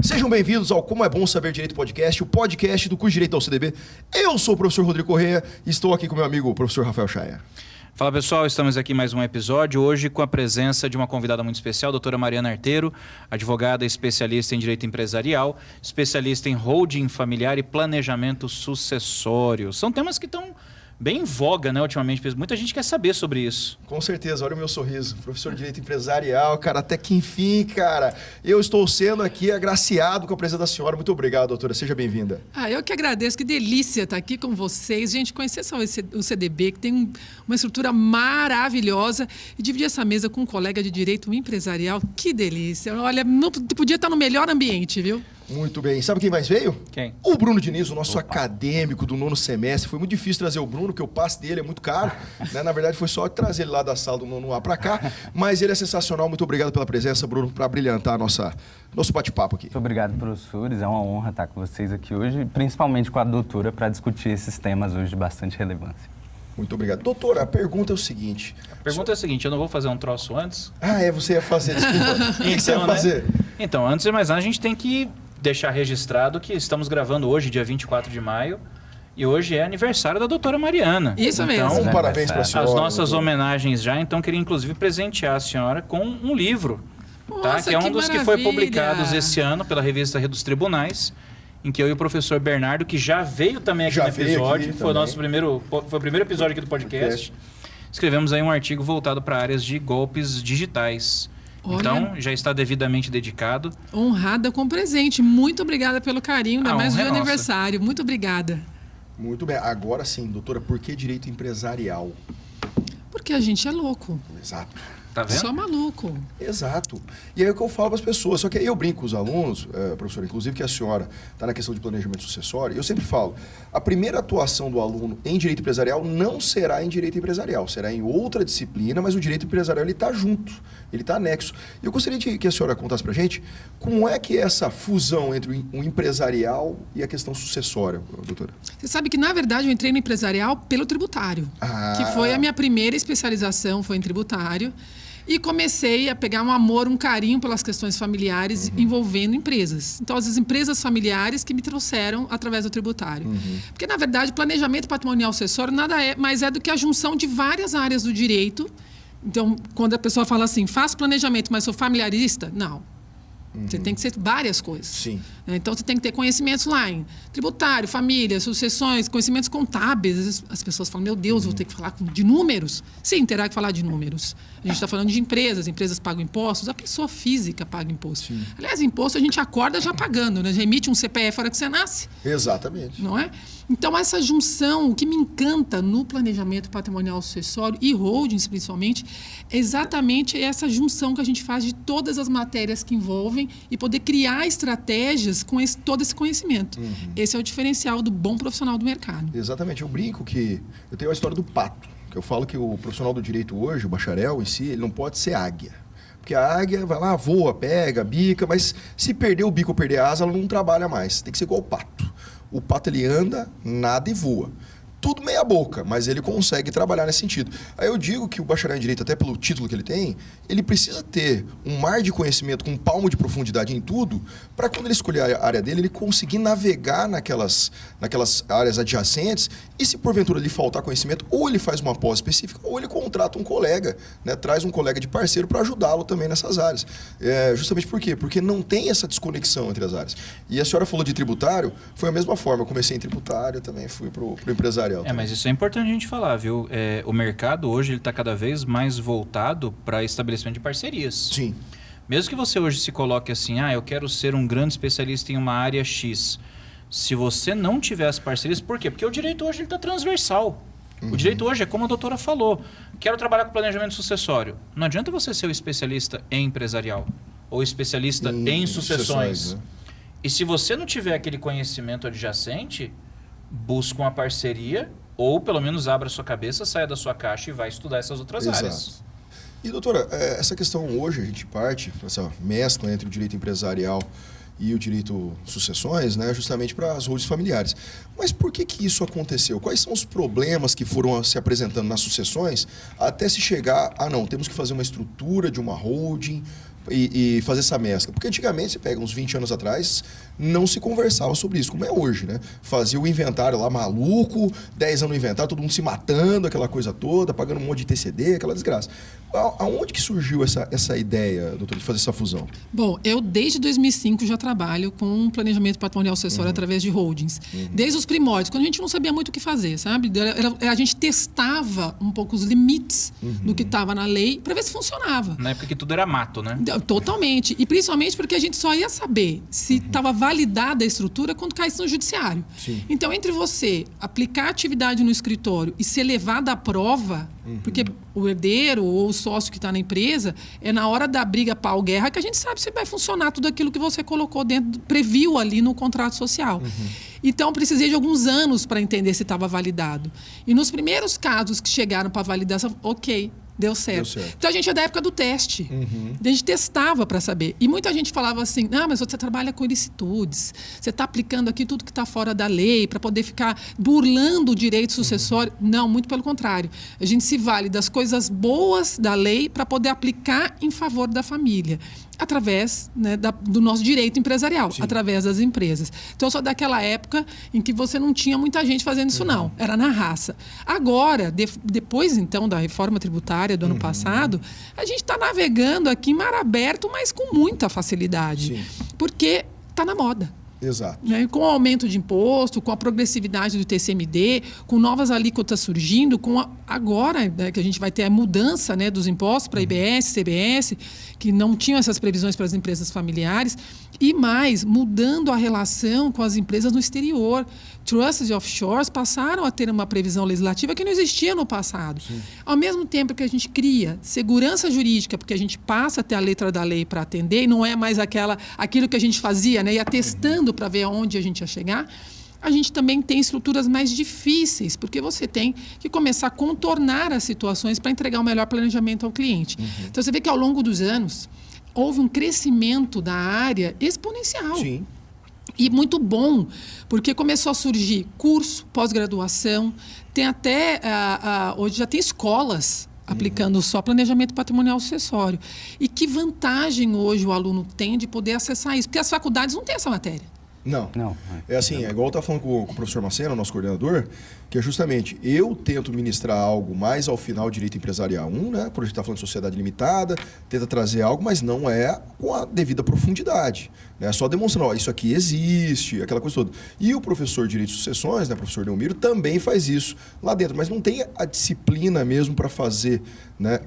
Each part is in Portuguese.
Sejam bem-vindos ao Como é Bom Saber Direito Podcast, o podcast do curso de Direito da UCDB. Eu sou o professor Rodrigo Correia e estou aqui com meu amigo, o professor Rafael Chaia. Fala pessoal, estamos aqui em mais um episódio, hoje com a presença de uma convidada muito especial, a doutora Mariana Arteiro, advogada especialista em direito empresarial, especialista em holding familiar e planejamento sucessório. São temas que estão bem em voga, né, ultimamente. Muita gente quer saber sobre isso. Com certeza, olha o meu sorriso. Professor de Direito Empresarial, cara, até que enfim, cara. Eu estou sendo aqui agraciado com a presença da senhora. Muito obrigado, doutora. Seja bem-vinda. Eu que agradeço. Que delícia estar aqui com vocês. Gente, conhecer só o CDB, que tem uma estrutura maravilhosa, e dividir essa mesa com um colega de Direito Empresarial. Que delícia. Olha, não podia estar no melhor ambiente, viu? Muito bem. Sabe quem mais veio? Quem? O Bruno Diniz, o nosso acadêmico do 9º semestre. Foi muito difícil trazer o Bruno, porque o passe dele é muito caro. Né? Na verdade, foi só trazer ele lá da sala do 9º A para cá. Mas ele é sensacional. Muito obrigado pela presença, Bruno, para brilhantar nosso bate-papo aqui. Muito obrigado, professores. É uma honra estar com vocês aqui hoje, principalmente com a doutora, para discutir esses temas hoje de bastante relevância. Muito obrigado. Doutora, a pergunta é o seguinte. A pergunta é a seguinte, eu não vou fazer um troço antes? Você ia fazer, desculpa. O que você ia fazer? Então, antes de mais nada, a gente tem que deixar registrado que estamos gravando hoje, dia 24 de maio, e hoje é aniversário da doutora Mariana. Isso mesmo. Então, parabéns para a senhora. As nossas doutora. homenagens já, então queria inclusive presentear a senhora com um livro, Nossa, que é um dos que foi maravilha. publicados esse ano pela revista Rede dos Tribunais, em que eu e o professor Bernardo, que já veio também aqui no episódio, foi o primeiro episódio aqui do podcast, escrevemos aí um artigo voltado para áreas de golpes digitais. Olha, então, já está devidamente dedicado. Honrada com presente. Muito obrigada pelo carinho, ainda mais no honra é dia nossa. aniversário. Muito obrigada. Muito bem. Agora sim, doutora, por que direito empresarial? Porque a gente é louco. Exato. Tá vendo? Só maluco. Exato. E aí é o que eu falo para as pessoas. Só que aí eu brinco com os alunos, professor, inclusive que a senhora está na questão de planejamento sucessório, eu sempre falo, a primeira atuação do aluno em direito empresarial não será em direito empresarial, será em outra disciplina, mas o direito empresarial ele está junto, ele está anexo. E eu gostaria que a senhora contasse para a gente como é que é essa fusão entre o empresarial e a questão sucessória, doutora. Você sabe que, na verdade, eu entrei no empresarial pelo tributário, que foi a minha primeira especialização, foi em tributário. E comecei a pegar um amor, um carinho pelas questões familiares envolvendo empresas. Então, as empresas familiares que me trouxeram através do tributário. Porque, na verdade, planejamento patrimonial sucessório nada mais é do que a junção de várias áreas do direito. Então, quando a pessoa fala assim, faço planejamento, mas sou familiarista, não. Você tem que ser várias coisas. Sim. Então, você tem que ter conhecimentos lá em tributário, família, sucessões, conhecimentos contábeis. Às vezes as pessoas falam, meu Deus, vou ter que falar de números? Sim, terá que falar de números. A gente está falando de empresas pagam impostos, a pessoa física paga imposto. Sim. Aliás, imposto a gente acorda já pagando, né? Já emite um CPF hora que você nasce. Exatamente. Não é? Então, essa junção, o que me encanta no planejamento patrimonial sucessório e holdings, principalmente, é exatamente essa junção que a gente faz de todas as matérias que envolvem e poder criar estratégias com todo esse conhecimento. Esse é o diferencial do bom profissional do mercado. Exatamente. Eu brinco que eu tenho a história do pato, que eu falo que o profissional do direito hoje, o bacharel em si, ele não pode ser águia. Porque a águia vai lá, voa, pega, bica, mas se perder o bico ou perder a asa, ela não trabalha mais. Tem que ser igual o pato. O pato, ele anda, nada e voa. Tudo meia boca, mas ele consegue trabalhar nesse sentido. Aí eu digo que o bacharel em direito, até pelo título que ele tem, ele precisa ter um mar de conhecimento com um palmo de profundidade em tudo, para quando ele escolher a área dele, ele conseguir navegar naquelas áreas adjacentes, e se porventura lhe faltar conhecimento, ou ele faz uma pós específica, ou ele contrata um colega, né, traz um colega de parceiro para ajudá-lo também nessas áreas. Justamente por quê? Porque não tem essa desconexão entre as áreas. E a senhora falou de tributário, foi a mesma forma. Eu comecei em tributário, também fui para o empresarial. Mas isso é importante a gente falar, viu? O mercado hoje está cada vez mais voltado para estabelecimento de parcerias. Sim. Mesmo que você hoje se coloque assim, eu quero ser um grande especialista em uma área X. Se você não tiver as parcerias, por quê? Porque o direito hoje está transversal. O direito hoje é como a doutora falou. Quero trabalhar com planejamento sucessório. Não adianta você ser o especialista em empresarial ou especialista em sucessões. Né? E se você não tiver aquele conhecimento adjacente, busca uma parceria ou pelo menos abra sua cabeça, saia da sua caixa e vai estudar essas outras áreas. E doutora, essa questão hoje a gente parte, essa mescla entre o direito empresarial e o direito sucessões, né, justamente para as holdings familiares. Mas por que isso aconteceu? Quais são os problemas que foram se apresentando nas sucessões até se chegar a, não, temos que fazer uma estrutura de uma holding e fazer essa mescla? Porque antigamente, você pega uns 20 anos atrás, não se conversava sobre isso, como é hoje, né? Fazia o inventário lá maluco, 10 anos no inventário, todo mundo se matando, aquela coisa toda, pagando um monte de TCD, aquela desgraça. Aonde que surgiu essa ideia, doutor, de fazer essa fusão? Bom, eu desde 2005 já trabalho com planejamento patrimonial sucessório através de holdings. Desde os primórdios, quando a gente não sabia muito o que fazer, sabe? A gente testava um pouco os limites do que estava na lei para ver se funcionava. Na época que tudo era mato, né? Totalmente. E principalmente porque a gente só ia saber se estava validada a estrutura quando caísse no judiciário. Sim. Então, entre você aplicar a atividade no escritório e ser levado à prova, porque o herdeiro ou o sócio que está na empresa, é na hora da briga pau-guerra que a gente sabe se vai funcionar tudo aquilo que você colocou dentro, previu ali no contrato social. Então, precisei de alguns anos para entender se estava validado. E nos primeiros casos que chegaram para validação, ok, deu certo. Então, a gente é da época do teste. A gente testava para saber. E muita gente falava assim, mas você trabalha com ilicitudes. Você está aplicando aqui tudo que está fora da lei para poder ficar burlando o direito sucessório. Não, muito pelo contrário. A gente se vale das coisas boas da lei para poder aplicar em favor da família. Através, né, do nosso direito empresarial, através das empresas. Então, eu sou daquela época em que você não tinha muita gente fazendo isso, não. Era na raça. Agora, depois, então, da reforma tributária do ano passado, a gente está navegando aqui em mar aberto, mas com muita facilidade. Sim. Porque está na moda. Exato. Né? Com o aumento de imposto, com a progressividade do TCMD, com novas alíquotas surgindo, agora, né, que a gente vai ter a mudança, né, dos impostos para IBS, CBS, que não tinham essas previsões para as empresas familiares, e mais, mudando a relação com as empresas no exterior. Trusts e offshores passaram a ter uma previsão legislativa que não existia no passado. Sim. Ao mesmo tempo que a gente cria segurança jurídica, porque a gente passa a ter a letra da lei para atender, e não é mais aquilo que a gente fazia, né, ia testando para ver aonde a gente ia chegar, a gente também tem estruturas mais difíceis, porque você tem que começar a contornar as situações para entregar o melhor planejamento ao cliente. Então, você vê que ao longo dos anos, houve um crescimento da área exponencial. Sim. E muito bom, porque começou a surgir curso, pós-graduação, tem até, hoje já tem escolas aplicando só planejamento patrimonial sucessório. E que vantagem hoje o aluno tem de poder acessar isso? Porque as faculdades não têm essa matéria. Não. É assim, é igual eu estava falando com o professor Macena, nosso coordenador, que é justamente, eu tento ministrar algo mais ao final direito empresarial 1, né? Por a gente está falando de sociedade limitada, tenta trazer algo, mas não é com a devida profundidade. Né? Só demonstrando, isso aqui existe, aquela coisa toda. E o professor de direito de sucessões, né, professor Delmiro, também faz isso lá dentro, mas não tem a disciplina mesmo para fazer, né,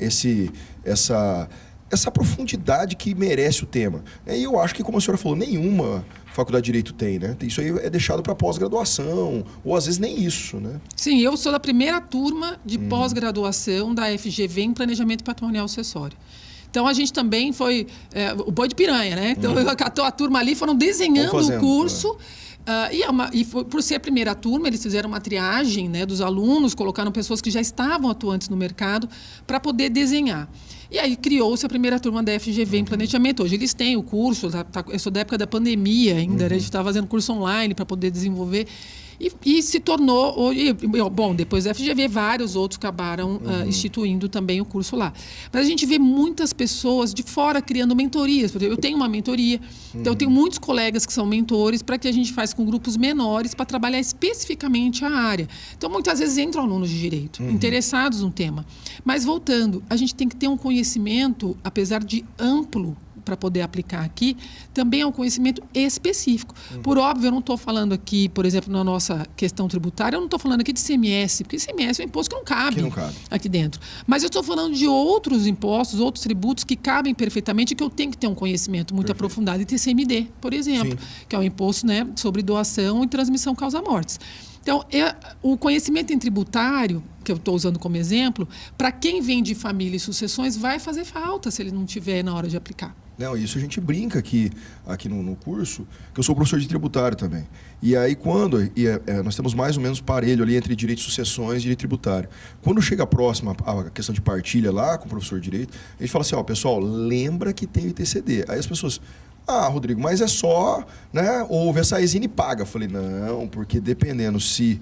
essa profundidade que merece o tema. E eu acho que, como a senhora falou, nenhuma faculdade de Direito tem, né? Isso aí é deixado para pós-graduação, ou às vezes nem isso, né? Sim, eu sou da primeira turma de pós-graduação da FGV em Planejamento Patrimonial Sucessório. Então, a gente também foi o boi de piranha, né? Então, a turma ali foram desenhando o curso. Por ser a primeira turma, eles fizeram uma triagem, né, dos alunos, colocaram pessoas que já estavam atuantes no mercado para poder desenhar. E aí criou-se a primeira turma da FGV em planejamento. Hoje eles têm o curso, eu sou da época da pandemia ainda, a gente estava fazendo curso online para poder desenvolver. E se tornou... Bom, depois da FGV, vários outros acabaram instituindo também o curso lá. Mas a gente vê muitas pessoas de fora criando mentorias. Por exemplo, eu tenho uma mentoria, então eu tenho muitos colegas que são mentores para que a gente faça com grupos menores para trabalhar especificamente a área. Então, muitas vezes entram alunos de direito, interessados no tema. Mas, voltando, a gente tem que ter um conhecimento, apesar de amplo, para poder aplicar aqui, também é um conhecimento específico. Por óbvio, eu não estou falando aqui, por exemplo, na nossa questão tributária, eu não estou falando aqui de ICMS, porque ICMS é um imposto que não cabe aqui dentro. Mas eu estou falando de outros impostos, outros tributos que cabem perfeitamente e que eu tenho que ter um conhecimento muito aprofundado. E TCMD, por exemplo, que é o imposto, né, sobre doação e transmissão causa-mortes. Então, o conhecimento em tributário, que eu estou usando como exemplo, para quem vem de família e sucessões, vai fazer falta se ele não tiver na hora de aplicar. Não, isso a gente brinca aqui no curso, que eu sou professor de tributário também. E aí nós temos mais ou menos parelho ali entre direito de sucessões e direito tributário. Quando chega próximo a questão de partilha lá com o professor de direito, a gente fala assim, pessoal, lembra que tem o ITCD. Aí as pessoas, Ah, Rodrigo, mas é só, né? Houve essa exine paga. Falei, não, porque dependendo se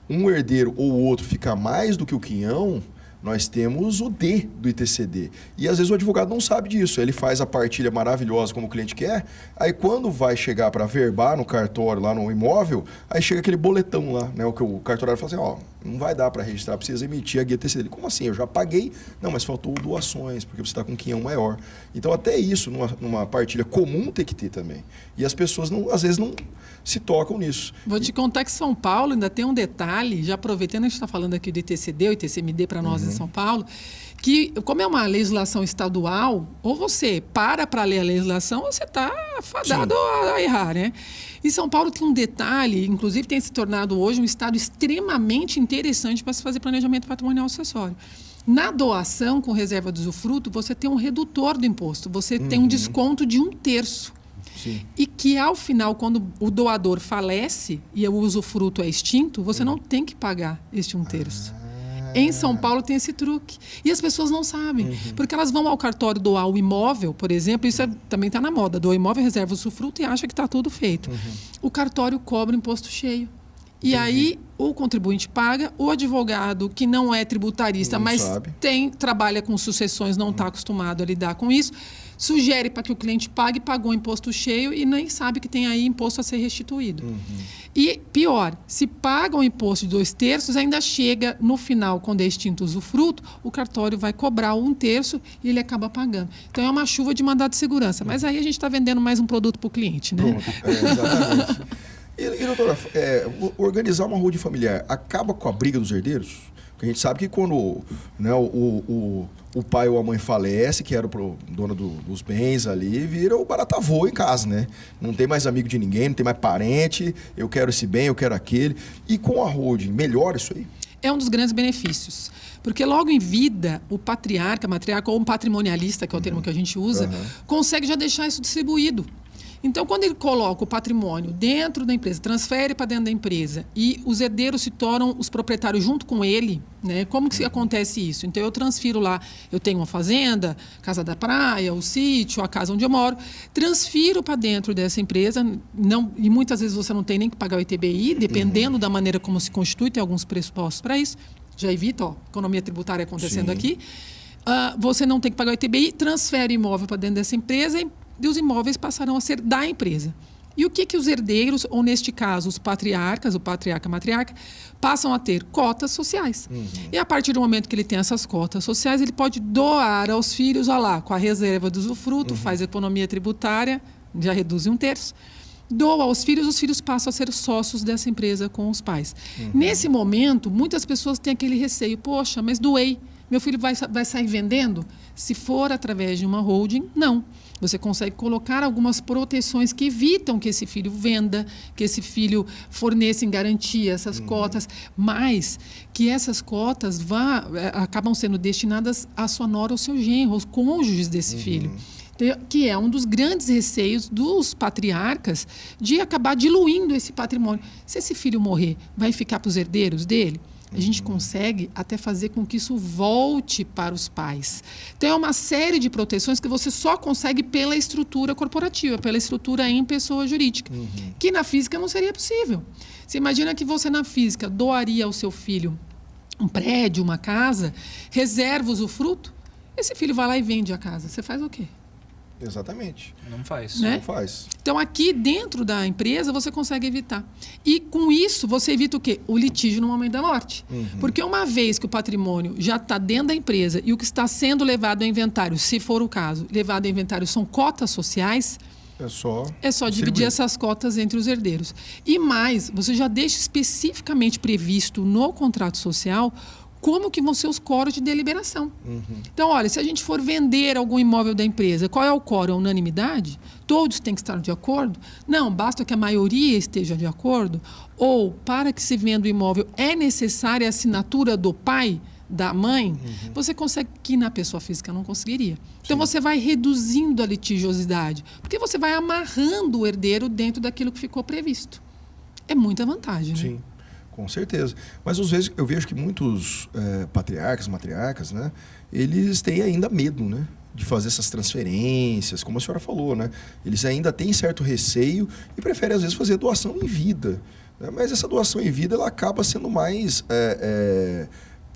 um herdeiro ou outro ficar mais do que o quinhão, nós temos o D do ITCD. E às vezes o advogado não sabe disso. Ele faz a partilha maravilhosa como o cliente quer, aí quando vai chegar para verbar no cartório, lá no imóvel, aí chega aquele boletão lá, né? O que o cartorário fala assim, ó, não vai dar para registrar, precisa emitir a guia ITCD. Ele, como assim? Eu já paguei? Não, mas faltou doações, porque você está com um quinhão maior. Então até isso, numa partilha comum, tem que ter também. E as pessoas, às vezes, não se tocam nisso. Vou te contar que São Paulo ainda tem um detalhe, já aproveitando, a gente está falando aqui do ITCD, o ITCMD para nós em São Paulo, que como é uma legislação estadual, ou você para ler a legislação, ou você está fadado a errar, né? E São Paulo tem um detalhe, inclusive tem se tornado hoje um estado extremamente interessante para se fazer planejamento patrimonial acessório. Na doação com reserva de usufruto, você tem um redutor do imposto, você tem um desconto de 1/3. Sim. E que, ao final, quando o doador falece e o usufruto é extinto, você não tem que pagar este 1/3. Em São Paulo tem esse truque. E as pessoas não sabem. Porque elas vão ao cartório doar o imóvel, por exemplo, isso também está na moda, doa imóvel, reserva usufruto e acha que está tudo feito. O cartório cobra imposto cheio. E aí o contribuinte paga, o advogado que não é tributarista, Não mas sabe. trabalha com sucessões, não está acostumado a lidar com isso, sugere para que o cliente pague, pagou imposto cheio e nem sabe que tem aí imposto a ser restituído. E pior, se paga o imposto de 2/3, ainda chega no final, quando é extinto o usufruto, o cartório vai cobrar o 1/3 e ele acaba pagando. Então é uma chuva de mandado de segurança. Mas aí a gente está vendendo mais um produto para o cliente, né? Pronto, exatamente. E doutora, organizar uma holding familiar acaba com a briga dos herdeiros? Porque a gente sabe que quando, né, o pai ou a mãe falece, que era o dono dos bens ali, vira o baratavô em casa, né? Não tem mais amigo de ninguém, não tem mais parente, eu quero esse bem, eu quero aquele. E com a holding, melhora isso aí? É um dos grandes benefícios. Porque logo em vida, o patriarca, matriarca ou um patrimonialista, que é o termo que a gente usa, consegue já deixar isso distribuído. Então, quando ele coloca o patrimônio dentro da empresa, transfere para dentro da empresa e os herdeiros se tornam os proprietários junto com ele, né? Como que acontece isso? Então, eu transfiro lá, eu tenho uma fazenda, casa da praia, o sítio, a casa onde eu moro, transfiro para dentro dessa empresa, e muitas vezes você não tem nem que pagar o ITBI, dependendo da maneira como se constitui, tem alguns pressupostos para isso. Já evita, ó, economia tributária acontecendo aqui. Você não tem que pagar o ITBI, transfere imóvel para dentro dessa empresa e os imóveis passarão a ser da empresa. E o que os herdeiros, ou neste caso os patriarcas, o patriarca, a matriarca, passam a ter? Cotas sociais. E a partir do momento que ele tem essas cotas sociais, ele pode doar aos filhos, olha lá, com a reserva do usufruto, faz economia tributária, já reduz em 1/3. Doa aos filhos, os filhos passam a ser sócios dessa empresa com os pais. Nesse momento, muitas pessoas têm aquele receio, poxa, mas doei, meu filho vai sair vendendo? Se for através de uma holding, não. Você consegue colocar algumas proteções que evitam que esse filho venda, que esse filho forneça em garantia essas cotas, mas que essas cotas acabam sendo destinadas à sua nora ou seu genro, aos cônjuges desse filho. Que é um dos grandes receios dos patriarcas de acabar diluindo esse patrimônio. Se esse filho morrer, vai ficar para os herdeiros dele? A gente consegue até fazer com que isso volte para os pais. Então, é uma série de proteções que você só consegue pela estrutura corporativa, pela estrutura em pessoa jurídica, que na física não seria possível. Você imagina que você, na física, doaria ao seu filho um prédio, uma casa, reserva o usufruto, esse filho vai lá e vende a casa. Você faz o quê? Exatamente. Não faz. Né? Não faz. Então, aqui dentro da empresa, você consegue evitar. E, com isso, você evita o quê? O litígio no momento da morte. Porque uma vez que o patrimônio já está dentro da empresa e o que está sendo levado a inventário, se for o caso, levado a inventário são cotas sociais, é só dividir essas cotas entre os herdeiros. E mais, você já deixa especificamente previsto no contrato social como que vão ser os quórum de deliberação. Então, olha, se a gente for vender algum imóvel da empresa, qual é o quórum? A unanimidade? Todos têm que estar de acordo? Não, basta que a maioria esteja de acordo? Ou, para que se venda o imóvel, é necessária a assinatura do pai, da mãe? Você consegue, que na pessoa física não conseguiria. Então, você vai reduzindo a litigiosidade, porque você vai amarrando o herdeiro dentro daquilo que ficou previsto. É muita vantagem, né? Sim. Com certeza. Mas às vezes eu vejo que muitos patriarcas, matriarcas, né, eles têm ainda medo, né? de fazer essas transferências, como a senhora falou, né? Eles ainda têm certo receio e preferem, às vezes, fazer doação em vida. Né? Mas essa doação em vida ela acaba sendo mais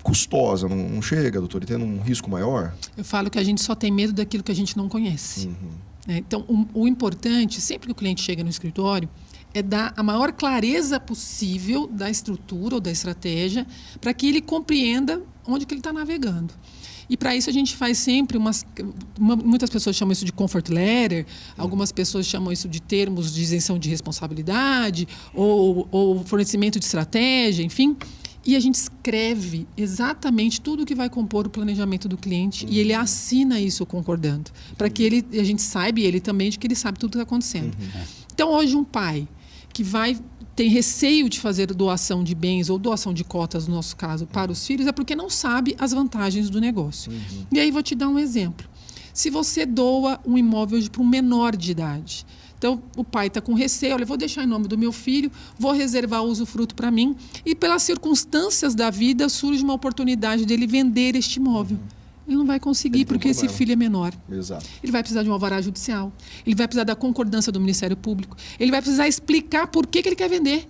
custosa, não chega, doutor? E tendo um risco maior? Eu falo que a gente só tem medo daquilo que a gente não conhece. Então, o importante, sempre que o cliente chega no escritório, é dar a maior clareza possível da estrutura ou da estratégia para que ele compreenda onde que ele está navegando. E para isso a gente faz sempre muitas pessoas chamam isso de comfort letter, algumas pessoas chamam isso de termos de isenção de responsabilidade ou fornecimento de estratégia, enfim. E a gente escreve exatamente tudo o que vai compor o planejamento do cliente e ele assina isso concordando, para que a gente saiba, e ele também, de que ele sabe tudo o que está acontecendo. Então, hoje, um pai que tem receio de fazer doação de bens ou doação de cotas, no nosso caso, para os filhos, é porque não sabe as vantagens do negócio. E aí, vou te dar um exemplo. Se você doa um imóvel para um menor de idade, então o pai está com receio, olha, vou deixar em nome do meu filho, vou reservar o usufruto para mim, e pelas circunstâncias da vida surge uma oportunidade dele vender este imóvel. Ele não vai conseguir, porque esse filho é menor. Exato. Ele vai precisar de um alvará judicial. Ele vai precisar da concordância do Ministério Público. Ele vai precisar explicar por que ele quer vender.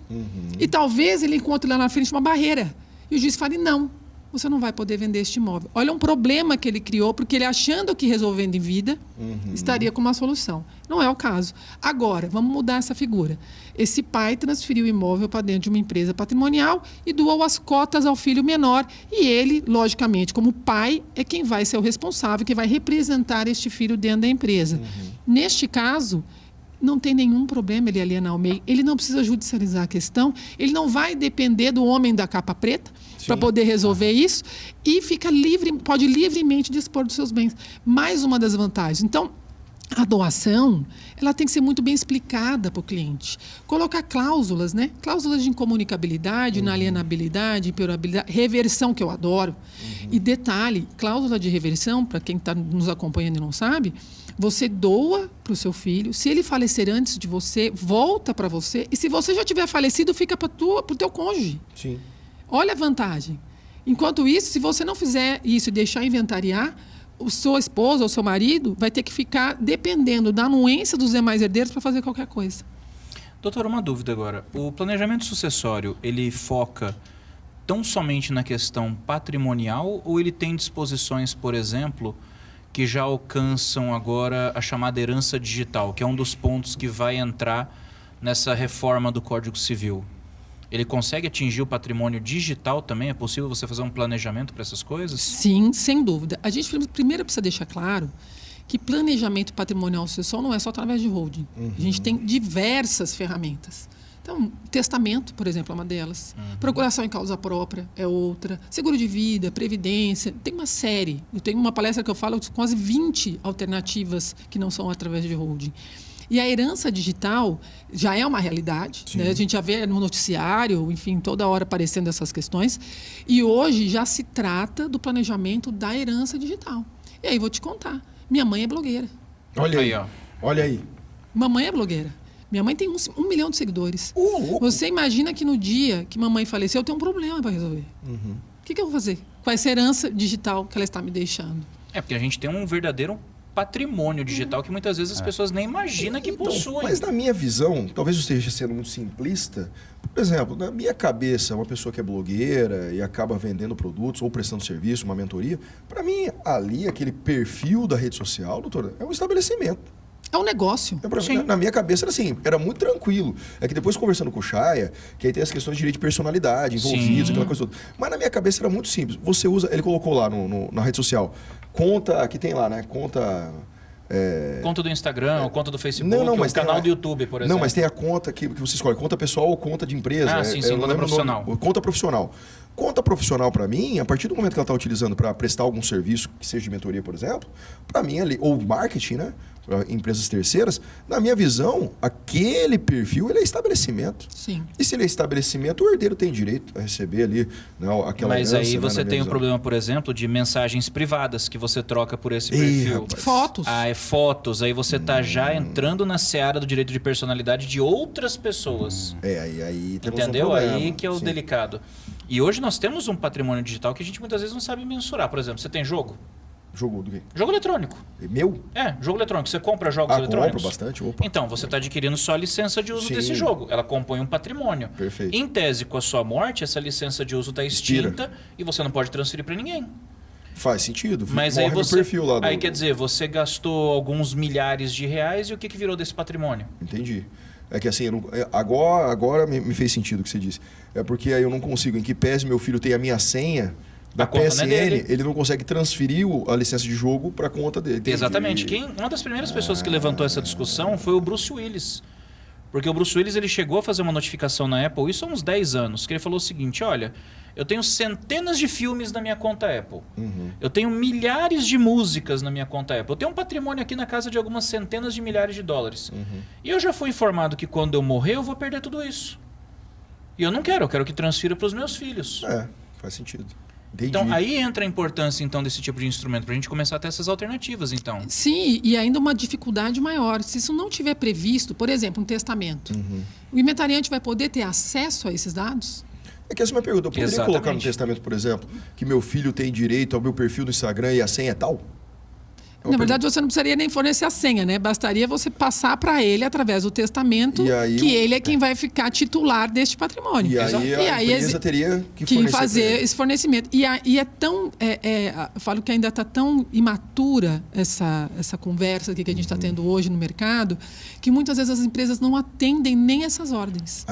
E talvez ele encontre lá na frente uma barreira. E o juiz fale, não, você não vai poder vender este imóvel. Olha um problema que ele criou, porque ele, achando que resolvendo em vida, estaria com uma solução. Não é o caso. Agora, vamos mudar essa figura. Esse pai transferiu o imóvel para dentro de uma empresa patrimonial e doou as cotas ao filho menor. E ele, logicamente, como pai, é quem vai ser o responsável, que vai representar este filho dentro da empresa. Neste caso, não tem nenhum problema ele alienar o MEI. Ele não precisa judicializar a questão. Ele não vai depender do homem da capa preta para poder resolver isso. E fica livre, pode livremente dispor dos seus bens. Mais uma das vantagens. Então, a doação, ela tem que ser muito bem explicada para o cliente. Colocar cláusulas, né? Cláusulas de incomunicabilidade, inalienabilidade, imperabilidade, reversão, que eu adoro. E detalhe, cláusula de reversão, para quem está nos acompanhando e não sabe, você doa para o seu filho. Se ele falecer antes de você, volta para você. E se você já tiver falecido, fica para o teu cônjuge. Sim. Olha a vantagem. Enquanto isso, se você não fizer isso e deixar inventariar, o sua esposa ou seu marido vai ter que ficar dependendo da anuência dos demais herdeiros para fazer qualquer coisa. Doutor, uma dúvida agora. O planejamento sucessório, ele foca tão somente na questão patrimonial ou ele tem disposições, por exemplo, que já alcançam agora a chamada herança digital, que é um dos pontos que vai entrar nessa reforma do Código Civil? Ele consegue atingir o patrimônio digital também? É possível você fazer um planejamento para essas coisas? Sim, sem dúvida. A gente primeiro precisa deixar claro que planejamento patrimonial sucessório não é só através de holding. A gente tem diversas ferramentas. Então, testamento, por exemplo, é uma delas. Procuração em causa própria é outra. Seguro de vida, previdência. Tem uma série. Eu tenho uma palestra que eu falo de quase 20 alternativas que não são através de holding. E a herança digital já é uma realidade. Né? A gente já vê no noticiário, enfim, toda hora aparecendo essas questões. E hoje já se trata do planejamento da herança digital. E aí vou te contar. Minha mãe é blogueira. Olha aí, ó. Olha aí. Mamãe é blogueira. Minha mãe tem 1 milhão de seguidores. Você imagina que no dia que mamãe faleceu, eu tenho um problema para resolver. O que eu vou fazer com essa herança digital que ela está me deixando? É porque a gente tem um verdadeiro patrimônio digital que muitas vezes as pessoas nem imaginam que possuem. Mas na minha visão, talvez eu esteja sendo muito simplista, por exemplo, na minha cabeça, uma pessoa que é blogueira e acaba vendendo produtos ou prestando serviço, uma mentoria, para mim, ali, aquele perfil da rede social, doutora, é um estabelecimento. É um negócio. Na minha cabeça era assim, era muito tranquilo. É que depois conversando com o Chaya, que aí tem as questões de direito de personalidade envolvidos, aquela coisa toda. Mas na minha cabeça era muito simples. Você usa, ele colocou lá na rede social, conta, que tem lá, né? Conta do Instagram, conta do Facebook, mas o canal do YouTube, por exemplo. Não, mas tem a conta que você escolhe, conta pessoal ou conta de empresa. Sim, conta profissional. Conta profissional. Conta profissional, para mim, a partir do momento que ela está utilizando para prestar algum serviço, que seja de mentoria, por exemplo, para mim ali, ou marketing, né? Para empresas terceiras, na minha visão, aquele perfil ele é estabelecimento. Sim. E se ele é estabelecimento, o herdeiro tem direito a receber ali, né, aquela Mas herança, aí você tem o visão. problema, por exemplo, de mensagens privadas que você troca por esse perfil. Rapaz. Fotos. Fotos. Aí você está já entrando na seara do direito de personalidade de outras pessoas. Aí temos Entendeu? um problema. Aí que é o delicado. E hoje nós temos um patrimônio digital que a gente muitas vezes não sabe mensurar. Por exemplo, você tem jogo? Jogo do quê? Jogo eletrônico. Meu? Jogo eletrônico. Você compra jogos eletrônicos? Compro bastante. Opa. Então, você está adquirindo só a licença de uso Sim. desse jogo. Ela compõe um patrimônio. Perfeito. Em tese, com a sua morte, essa licença de uso está extinta e você não pode transferir para ninguém. Faz sentido. Mas morre aí no você, perfil lá do... aí quer dizer, você gastou alguns milhares de reais e o que virou desse patrimônio? Entendi. É que assim, agora me fez sentido o que você disse. É porque aí eu não consigo, em que pese meu filho tem a minha senha da conta não é PSN, dele. ele não consegue transferir a licença de jogo para a conta dele. Entendi. Exatamente. Uma das primeiras pessoas que levantou essa discussão foi o Bruce Willis. Porque o Bruce Willis ele chegou a fazer uma notificação na Apple, isso há uns 10 anos, que ele falou o seguinte, olha, eu tenho centenas de filmes na minha conta Apple. Eu tenho milhares de músicas na minha conta Apple. Eu tenho um patrimônio aqui na casa de algumas centenas de milhares de dólares. E eu já fui informado que quando eu morrer eu vou perder tudo isso. E eu não quero, eu quero que transfira para os meus filhos. Faz sentido. Entendi. Então, aí entra a importância então desse tipo de instrumento, para a gente começar a ter essas alternativas, então. Sim, e ainda uma dificuldade maior. Se isso não tiver previsto, por exemplo, um testamento, o inventariante vai poder ter acesso a esses dados? É que essa é uma pergunta. Eu poderia colocar no testamento, por exemplo, que meu filho tem direito ao meu perfil no Instagram e a senha é tal? Na verdade, você não precisaria nem fornecer a senha, né? Bastaria você passar para ele, através do testamento, que ele é quem vai ficar titular deste patrimônio. E aí a empresa teria que fazer esse fornecimento. E é tão... eu falo que ainda está tão imatura essa conversa aqui que a gente está tendo hoje no mercado, que muitas vezes as empresas não atendem nem essas ordens.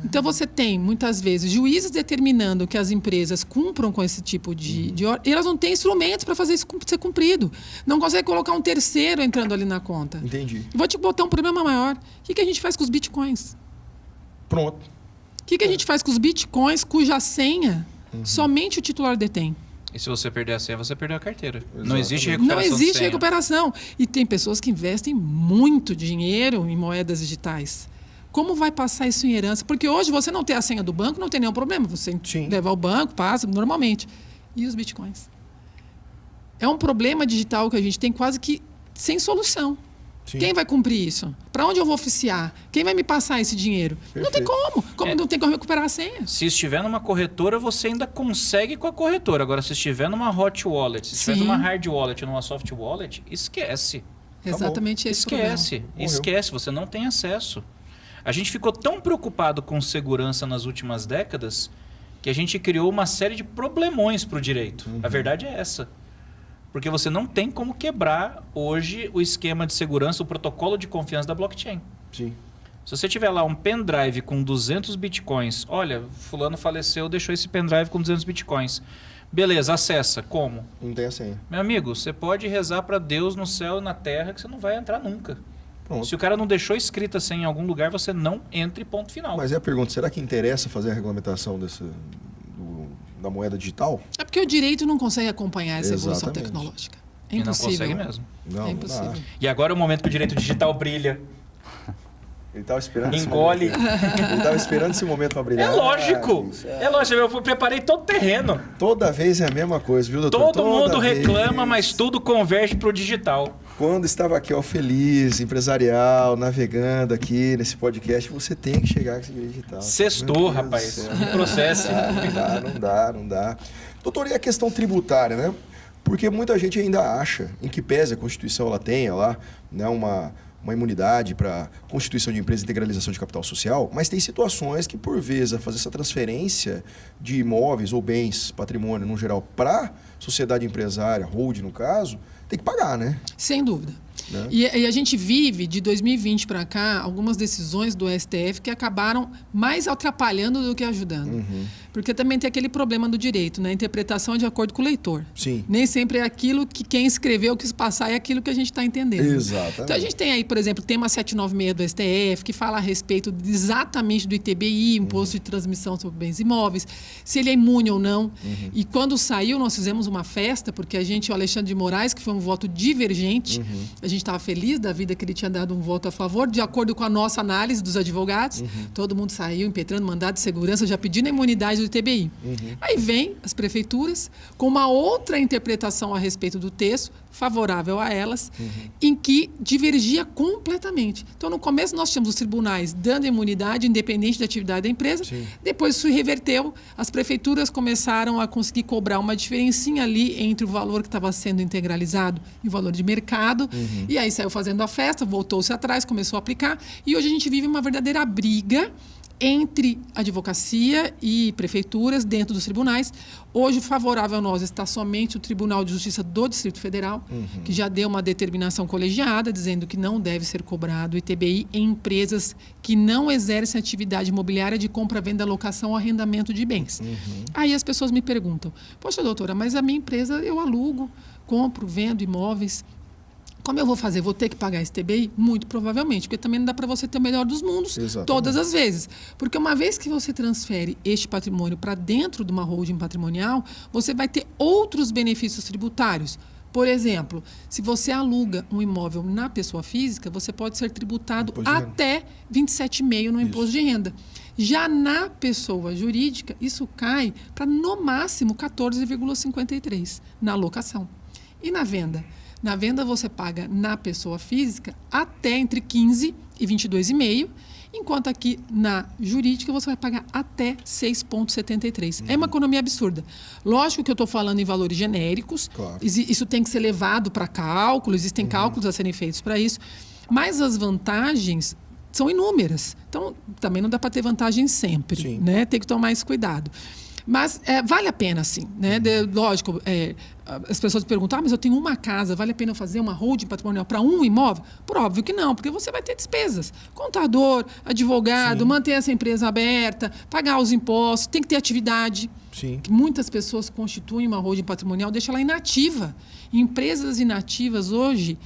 Então, você tem, muitas vezes, juízes determinando que as empresas cumpram com esse tipo de ordem, e elas não têm instrumentos para fazer isso ser cumprido. Não consegue colocar um terceiro entrando ali na conta. Entendi. Vou te botar um problema maior. O que a gente faz com os bitcoins? Pronto. O que a gente faz com os bitcoins cuja senha somente o titular detém? E se você perder a senha, você perdeu a carteira. Exatamente. Não existe recuperação. Não existe de senha. recuperação. E tem pessoas que investem muito dinheiro em moedas digitais. Como vai passar isso em herança? Porque hoje você não ter a senha do banco não tem nenhum problema. Você leva ao banco, passa normalmente. E os bitcoins? É um problema digital que a gente tem quase que sem solução. Sim. Quem vai cumprir isso? Para onde eu vou oficiar? Quem vai me passar esse dinheiro? Perfeito. Não tem como. Não tem como recuperar a senha. Se estiver numa corretora, você ainda consegue com a corretora. Agora, se estiver numa hot wallet, se estiver numa hard wallet, numa soft wallet, esquece. Exatamente esse problema. Esquece. Você não tem acesso. A gente ficou tão preocupado com segurança nas últimas décadas que a gente criou uma série de problemões para o direito. A verdade é essa. Porque você não tem como quebrar hoje o esquema de segurança, o protocolo de confiança da blockchain. Sim. Se você tiver lá um pendrive com 200 bitcoins, olha, fulano faleceu, deixou esse pendrive com 200 bitcoins. Beleza, acessa. Como? Não tem a senha. Meu amigo, você pode rezar para Deus no céu e na terra que você não vai entrar nunca. Pronto. Se o cara não deixou escrita a senha em algum lugar, você não entra e ponto final. Mas é a pergunta, será que interessa fazer a regulamentação da moeda digital? É porque o direito não consegue acompanhar essa evolução tecnológica. É impossível. E não consegue mesmo. Não, é impossível. E agora é o momento que o direito digital brilha. Ele estava esperando Engole. esse momento. Ele estava esperando esse momento para brilhar. É lógico. É lógico. Eu preparei todo o terreno. Toda vez é a mesma coisa, viu, doutor? Todo mundo reclama, mas tudo converge para o digital. Quando estava aqui, ó, feliz, empresarial, navegando aqui nesse podcast, você tem que chegar com esse digital. Sextou, rapaz. Me processe. Não dá. Doutor, e a questão tributária, né? Porque muita gente ainda acha, em que pese a Constituição ela tenha lá, né, uma imunidade para constituição de empresa e integralização de capital social, mas tem situações que, por vezes, a fazer essa transferência de imóveis ou bens, patrimônio no geral, para sociedade empresária, holding no caso, tem que pagar, né? Sem dúvida. Né? E a gente vive, de 2020 para cá, algumas decisões do STF que acabaram mais atrapalhando do que ajudando. Porque também tem aquele problema do direito, né? A interpretação é de acordo com o leitor. Sim. Nem sempre é aquilo que quem escreveu quis passar, é aquilo que a gente está entendendo. Exatamente. Então a gente tem aí, por exemplo, o tema 796 do STF, que fala a respeito exatamente do ITBI, Imposto de Transmissão sobre Bens Imóveis, se ele é imune ou não. E quando saiu, nós fizemos uma festa, porque a gente, o Alexandre de Moraes, que foi um voto divergente, a gente estava feliz da vida que ele tinha dado um voto a favor, de acordo com a nossa análise dos advogados. Todo mundo saiu impetrando mandado de segurança, já pedindo a imunidade do ITBI. Aí vem as prefeituras com uma outra interpretação a respeito do texto, favorável a elas, em que divergia completamente. Então, no começo, nós tínhamos os tribunais dando imunidade, independente da atividade da empresa. Sim. Depois, isso reverteu. As prefeituras começaram a conseguir cobrar uma diferencinha ali entre o valor que estava sendo integralizado e o valor de mercado. E aí saiu fazendo a festa, voltou-se atrás, começou a aplicar. E hoje a gente vive uma verdadeira briga entre advocacia e prefeituras dentro dos tribunais. Hoje, favorável a nós está somente o Tribunal de Justiça do Distrito Federal, que já deu uma determinação colegiada dizendo que não deve ser cobrado ITBI em empresas que não exercem atividade imobiliária de compra, venda, locação ou arrendamento de bens. Aí as pessoas me perguntam, poxa, doutora, mas a minha empresa eu alugo, compro, vendo imóveis. Como eu vou fazer? Vou ter que pagar esse ITBI? Muito provavelmente, porque também não dá para você ter o melhor dos mundos todas as vezes. Porque uma vez que você transfere este patrimônio para dentro de uma holding patrimonial, você vai ter outros benefícios tributários. Por exemplo, se você aluga um imóvel na pessoa física, você pode ser tributado até 27,5% no imposto de renda. Já na pessoa jurídica, isso cai para, no máximo, 14,53% na locação. E na venda? Na venda, você paga na pessoa física até entre 15% e 22,5%, enquanto aqui na jurídica você vai pagar até 6,73%. É uma economia absurda. Lógico que eu estou falando em valores genéricos, isso tem que ser levado para cálculo, existem cálculos a serem feitos para isso, mas as vantagens são inúmeras. Então, também não dá para ter vantagem sempre, né? Tem que tomar esse cuidado. Mas vale a pena, sim. Né? Lógico, as pessoas perguntam, mas eu tenho uma casa, vale a pena fazer uma holding patrimonial para um imóvel? Por óbvio que não, porque você vai ter despesas. Contador, advogado, manter essa empresa aberta, pagar os impostos, tem que ter atividade. Que muitas pessoas constituem uma holding patrimonial, deixa ela inativa. Empresas inativas hoje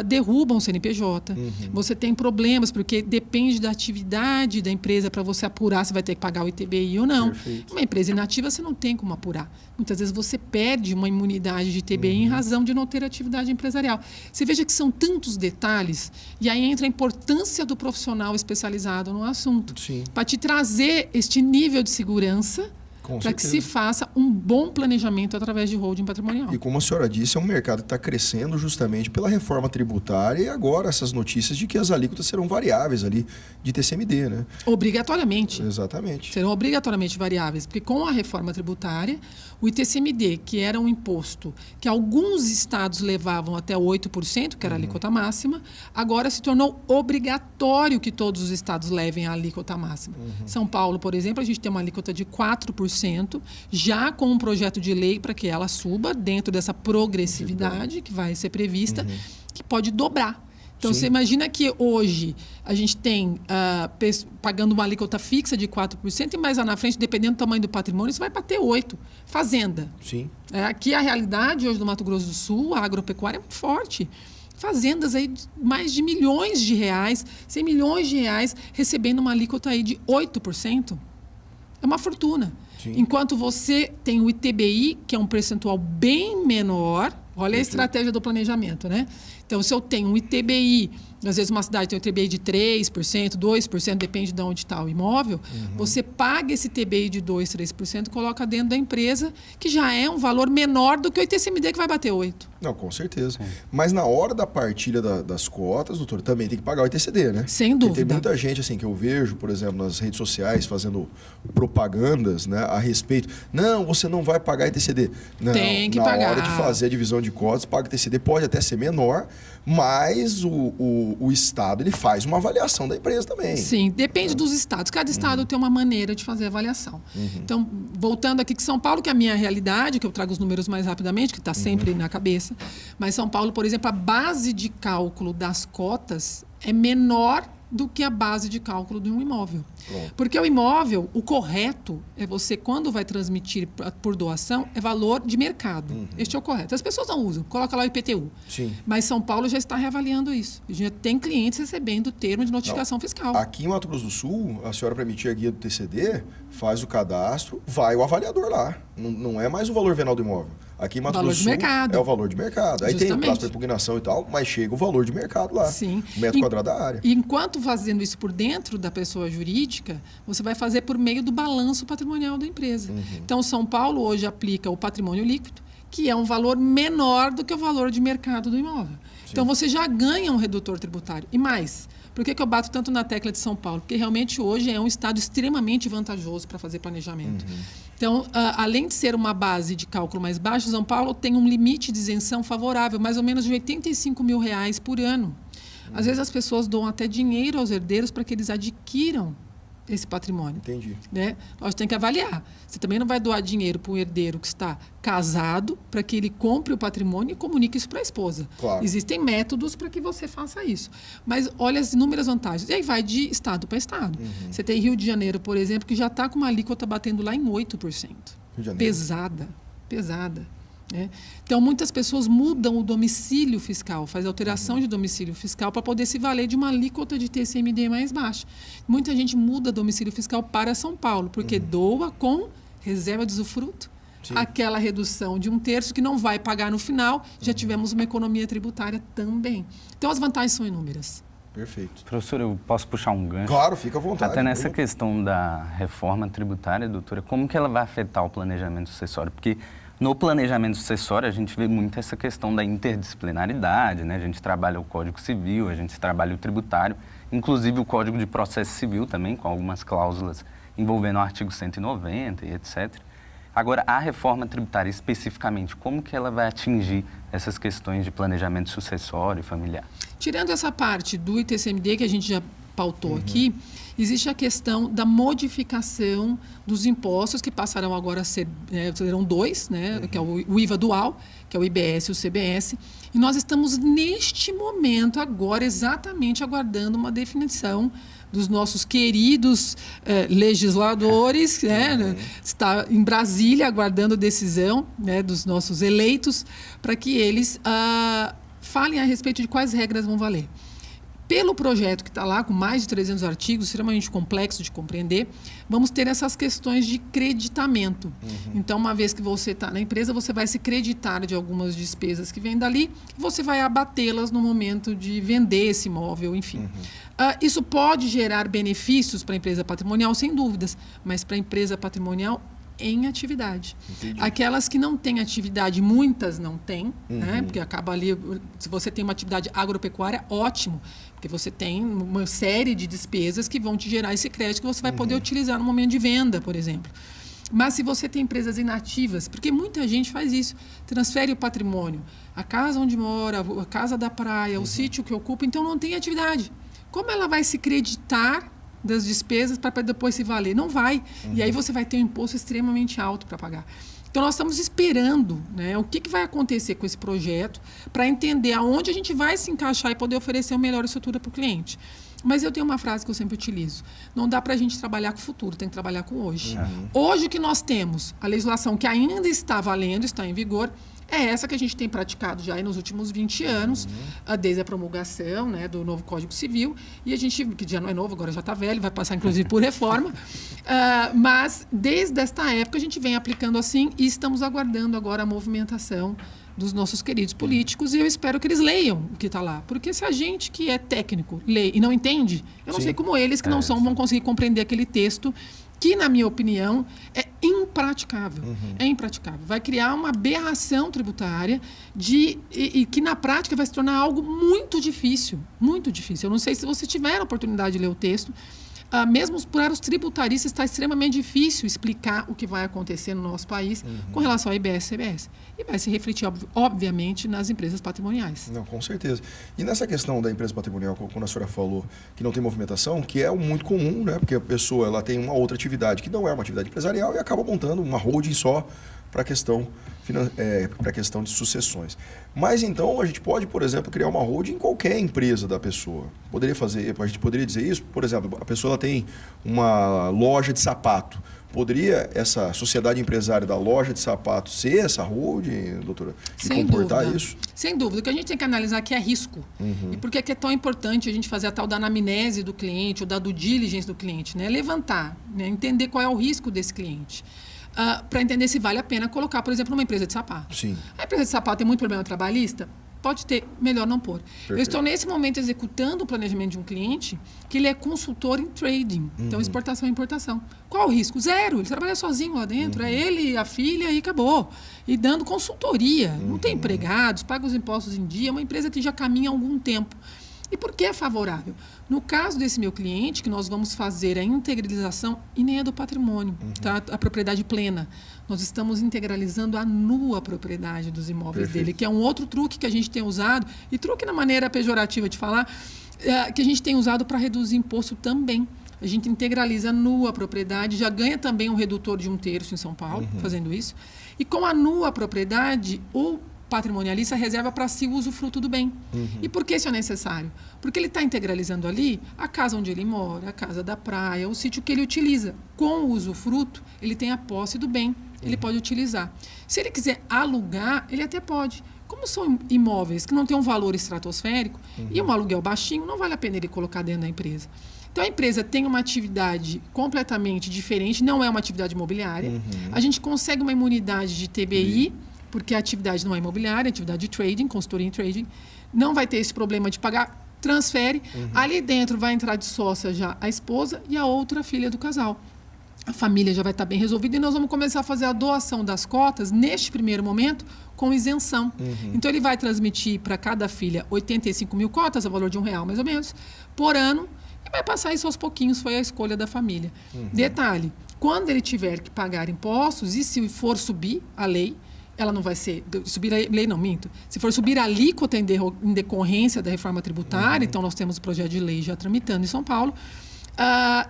derrubam o CNPJ. Você tem problemas, porque depende da atividade da empresa para você apurar se vai ter que pagar o ITBI ou não. Uma empresa inativa você não tem como apurar. Muitas vezes você perde uma imunidade de ITBI em razão de não ter atividade empresarial. Você veja que são tantos detalhes, e aí entra a importância do profissional especializado no assunto. Para te trazer este nível de segurança, para que se faça um bom planejamento através de holding patrimonial. E como a senhora disse, é um mercado que está crescendo justamente pela reforma tributária e agora essas notícias de que as alíquotas serão variáveis ali de TCMD, né? Obrigatoriamente. Exatamente. Serão obrigatoriamente variáveis, porque com a reforma tributária, o ITCMD, que era um imposto que alguns estados levavam até 8%, que era a alíquota máxima, agora se tornou obrigatório que todos os estados levem a alíquota máxima. São Paulo, por exemplo, a gente tem uma alíquota de 4%, já com um projeto de lei para que ela suba dentro dessa progressividade que vai ser prevista, que pode dobrar. Então, você imagina que hoje a gente tem pagando uma alíquota fixa de 4% e mais lá na frente, dependendo do tamanho do patrimônio, isso vai bater 8%. Fazenda. Aqui a realidade hoje do Mato Grosso do Sul, a agropecuária é muito forte. Fazendas aí de mais de milhões de reais, 100 milhões de reais, recebendo uma alíquota aí de 8%. É uma fortuna. Enquanto você tem o ITBI, que é um percentual bem menor, olha a estratégia do planejamento, né? Então, se eu tenho um ITBI, às vezes uma cidade tem um ITBI de 3%, 2%, depende de onde está o imóvel, você paga esse ITBI de 2%, 3%, coloca dentro da empresa, que já é um valor menor do que o ITCMD que vai bater 8%. Não, com certeza. Mas na hora da partilha das cotas, doutor, também tem que pagar o ITCD, né? Sem dúvida. Porque tem muita gente assim que eu vejo, por exemplo, nas redes sociais, fazendo propagandas, né, a respeito. Não, você não vai pagar ITCD. Não, tem que pagar. pagar. Na hora de fazer a divisão de cotas, paga ITCD, pode até ser menor, mas o Estado ele faz uma avaliação da empresa também. Sim, depende dos estados. Cada estado tem uma maneira de fazer a avaliação. Então, voltando aqui que São Paulo, que é a minha realidade, que eu trago os números mais rapidamente, que está sempre na cabeça, mas São Paulo, por exemplo, a base de cálculo das cotas é menor do que a base de cálculo de um imóvel. Porque o imóvel, o correto é você, quando vai transmitir por doação, é valor de mercado. Este é o correto. As pessoas não usam, coloca lá o IPTU. Mas São Paulo já está reavaliando isso. Já tem clientes recebendo o termo de notificação fiscal. Aqui em Mato Grosso do Sul, a senhora, para emitir a guia do TCD, faz o cadastro, vai o avaliador lá. Não é mais o valor venal do imóvel. Aqui em Mato Valor Grosso de do Sul mercado. é o valor de mercado. Aí tem o Justamente. prazo para impugnação e tal, mas chega o valor de mercado lá. Sim. Metro quadrado da área. E enquanto fazendo isso por dentro da pessoa jurídica, você vai fazer por meio do balanço patrimonial da empresa. Então, São Paulo hoje aplica o patrimônio líquido, que é um valor menor do que o valor de mercado do imóvel. Então, você já ganha um redutor tributário. E mais, por que eu bato tanto na tecla de São Paulo? Porque realmente hoje é um estado extremamente vantajoso para fazer planejamento. Então, além de ser uma base de cálculo mais baixa, São Paulo tem um limite de isenção favorável, mais ou menos de R$85 mil por ano. Às vezes as pessoas dão até dinheiro aos herdeiros para que eles adquiram esse patrimônio. Entendi. Né? Nós temos que avaliar. Você também não vai doar dinheiro para um herdeiro que está casado para que ele compre o patrimônio e comunique isso para a esposa. Claro. Existem métodos para que você faça isso. Mas olha as inúmeras vantagens. E aí vai de estado para estado. Você tem Rio de Janeiro, por exemplo, que já está com uma alíquota batendo lá em 8%. Rio de Janeiro. Pesada. Né? Então, muitas pessoas mudam o domicílio fiscal, faz alteração de domicílio fiscal para poder se valer de uma alíquota de TCMD mais baixa. Muita gente muda domicílio fiscal para São Paulo, porque doa com reserva de usufruto, Sim. aquela redução de 1/3 que não vai pagar no final, já tivemos uma economia tributária também. Então, as vantagens são inúmeras. Perfeito. Professor, eu posso puxar um gancho? Claro, fica à vontade. Até nessa questão da reforma tributária, doutora, como que ela vai afetar o planejamento sucessório? Porque no planejamento sucessório, a gente vê muito essa questão da interdisciplinaridade, né? A gente trabalha o Código Civil, a gente trabalha o tributário, inclusive o Código de Processo Civil também, com algumas cláusulas envolvendo o artigo 190 e etc. Agora, a reforma tributária especificamente, como que ela vai atingir essas questões de planejamento sucessório e familiar? Tirando essa parte do ITCMD que a gente já pautou aqui, existe a questão da modificação dos impostos que passarão agora a ser, serão dois, né, que é o IVA dual, que é o IBS e o CBS. E nós estamos neste momento agora exatamente aguardando uma definição dos nossos queridos legisladores, né, está em Brasília aguardando decisão, né, dos nossos eleitos, para que eles falem a respeito de quais regras vão valer. Pelo projeto que está lá, com mais de 300 artigos, extremamente complexo de compreender, vamos ter essas questões de creditamento. Então, uma vez que você está na empresa, você vai se creditar de algumas despesas que vêm dali e você vai abatê-las no momento de vender esse imóvel, enfim. Isso pode gerar benefícios para a empresa patrimonial, sem dúvidas, mas para a empresa patrimonial em atividade. Entendi. Aquelas que não têm atividade, muitas não têm, né? Porque acaba ali, se você tem uma atividade agropecuária, ótimo, porque você tem uma série de despesas que vão te gerar esse crédito que você vai poder utilizar no momento de venda, por exemplo. Mas se você tem empresas inativas, porque muita gente faz isso, transfere o patrimônio, a casa onde mora, a casa da praia, o sítio que ocupa, então não tem atividade. Como ela vai se creditar das despesas para depois se valer? Não vai. E aí você vai ter um imposto extremamente alto para pagar. Então, nós estamos esperando, né, o que vai acontecer com esse projeto para entender aonde a gente vai se encaixar e poder oferecer uma melhor estrutura para o cliente. Mas eu tenho uma frase que eu sempre utilizo. Não dá para a gente trabalhar com o futuro, tem que trabalhar com hoje. Hoje o que nós temos, a legislação que ainda está valendo, está em vigor, é essa que a gente tem praticado já nos últimos 20 anos, desde a promulgação, né, do novo Código Civil, e a gente, que já não é novo, agora já está velho, vai passar inclusive por reforma, mas desde esta época a gente vem aplicando assim e estamos aguardando agora a movimentação dos nossos queridos políticos, e eu espero que eles leiam o que está lá. Porque se a gente que é técnico lê e não entende, eu não sei como eles que não são vão conseguir compreender aquele texto que, na minha opinião, é impraticável. É impraticável. Vai criar uma aberração tributária e que, na prática, vai se tornar algo muito difícil. Muito difícil. Eu não sei se você tiver a oportunidade de ler o texto. Mesmo para os tributaristas está extremamente difícil explicar o que vai acontecer no nosso país com relação ao IBS e CBS. E vai se refletir, obviamente, nas empresas patrimoniais. Não, com certeza. E nessa questão da empresa patrimonial, quando a senhora falou que não tem movimentação, que é muito comum, né? Porque a pessoa ela tem uma outra atividade que não é uma atividade empresarial e acaba montando uma holding só para a questão de sucessões. Mas então a gente pode, por exemplo, criar uma holding em qualquer empresa da pessoa. A gente poderia dizer isso? Por exemplo, a pessoa ela tem uma loja de sapato. Poderia essa sociedade empresária da loja de sapato ser essa holding, doutora? E Sem comportar dúvida. isso? Sem dúvida. O que a gente tem que analisar aqui é risco. E por que é tão importante a gente fazer a tal da anamnese do cliente ou da due diligence do cliente? Né? Levantar, né? Entender qual é o risco desse cliente. para entender se vale a pena colocar, por exemplo, numa empresa de sapato. Sim. A empresa de sapato tem muito problema trabalhista? Pode ter, melhor não pôr. Perfeito. Eu estou, nesse momento, executando o planejamento de um cliente que ele é consultor em trading. Então, exportação e importação. Qual o risco? Zero. Ele trabalha sozinho lá dentro. É ele, a filha e acabou. E dando consultoria. Não tem empregados, paga os impostos em dia. É uma empresa que já caminha há algum tempo. E por que é favorável? No caso desse meu cliente, que nós vamos fazer a integralização, e nem é do patrimônio, tá? A propriedade plena. Nós estamos integralizando a nua propriedade dos imóveis dele, que é um outro truque que a gente tem usado, e truque na maneira pejorativa de falar, que a gente tem usado para reduzir imposto também. A gente integraliza a nua propriedade, já ganha também um redutor de 1/3 em São Paulo, fazendo isso. E com a nua propriedade, o patrimonialista reserva para si o usufruto do bem. E por que isso é necessário? Porque ele está integralizando ali a casa onde ele mora, a casa da praia, o sítio que ele utiliza. Com o usufruto, ele tem a posse do bem, ele pode utilizar. Se ele quiser alugar, ele até pode. Como são imóveis que não têm um valor estratosférico e um aluguel baixinho, não vale a pena ele colocar dentro da empresa. Então, a empresa tem uma atividade completamente diferente, não é uma atividade imobiliária. A gente consegue uma imunidade de TBI, porque a atividade não é imobiliária, é atividade de trading, consultoria em trading. Não vai ter esse problema de pagar, transfere. Ali dentro vai entrar de sócia já a esposa e a outra filha do casal. A família já vai estar bem resolvida e nós vamos começar a fazer a doação das cotas, neste primeiro momento, com isenção. Então, ele vai transmitir para cada filha 85 mil cotas, a valor de R$1 mais ou menos, por ano, e vai passar isso aos pouquinhos, foi a escolha da família. Detalhe, quando ele tiver que pagar impostos, e se for subir a lei, ela não vai ser... Subir a lei, não, minto. Se for subir a alíquota em decorrência da reforma tributária, então nós temos o projeto de lei já tramitando em São Paulo,